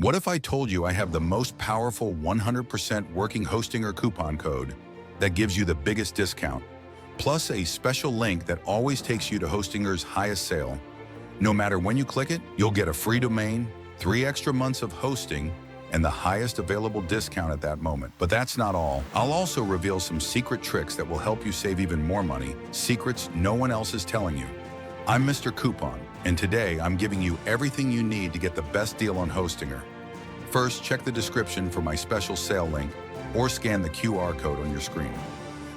What if I told you I have the most powerful 100% working Hostinger coupon code that gives you the biggest discount, plus a special link that always takes you to Hostinger's highest sale? No matter when you click it, you'll get a free domain, 3 extra months of hosting, and the highest available discount at that moment. But that's not all. I'll also reveal some secret tricks that will help you save even more money, secrets no one else is telling you. I'm Mr. Coupon, and today I'm giving you everything you need to get the best deal on Hostinger. First, check the description for my special sale link or scan the QR code on your screen.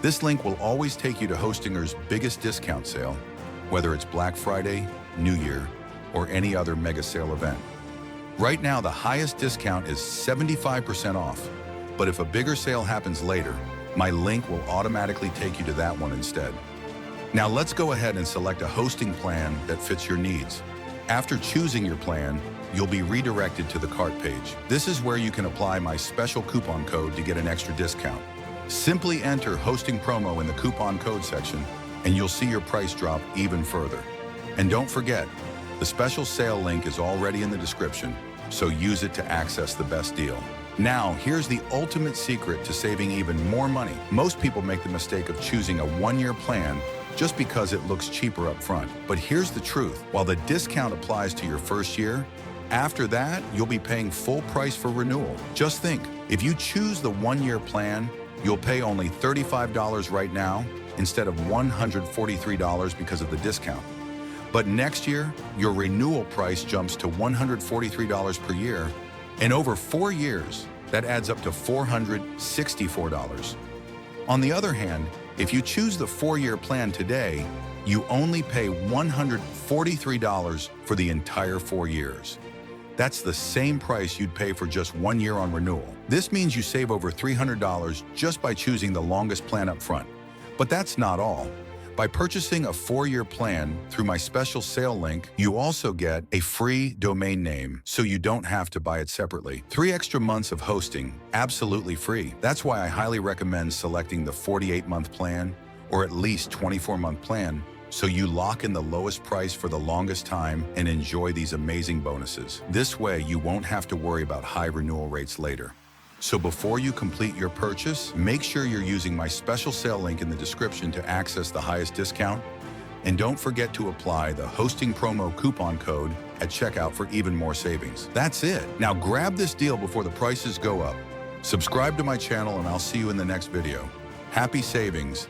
This link will always take you to Hostinger's biggest discount sale, whether it's Black Friday, New Year, or any other mega sale event. Right now, the highest discount is 75% off, but if a bigger sale happens later, my link will automatically take you to that one instead. Now let's go ahead and select a hosting plan that fits your needs. After choosing your plan, you'll be redirected to the cart page. This is where you can apply my special coupon code to get an extra discount. Simply enter hosting promo in the coupon code section, and you'll see your price drop even further. And don't forget, the special sale link is already in the description, so use it to access the best deal. Now, here's the ultimate secret to saving even more money. Most people make the mistake of choosing a 1-year plan just because it looks cheaper up front. But here's the truth. While the discount applies to your first year, after that, you'll be paying full price for renewal. Just think, if you choose the 1-year plan, you'll pay only $35 right now instead of $143 because of the discount. But next year, your renewal price jumps to $143 per year, and over 4 years, that adds up to $464. On the other hand, if you choose the 4-year plan today, you only pay $143 for the entire 4 years. That's the same price you'd pay for just 1 year on renewal. This means you save over $300 just by choosing the longest plan up front. But that's not all. By purchasing a 4-year plan through my special sale link, you also get a free domain name, so you don't have to buy it separately. 3 extra months of hosting, absolutely free. That's why I highly recommend selecting the 48-month plan or at least 24-month plan, so you lock in the lowest price for the longest time and enjoy these amazing bonuses. This way, you won't have to worry about high renewal rates later. So before you complete your purchase, make sure you're using my special sale link in the description to access the highest discount. And don't forget to apply the Hosting Promo coupon code at checkout for even more savings. That's it. Now grab this deal before the prices go up. Subscribe to my channel and I'll see you in the next video. Happy savings.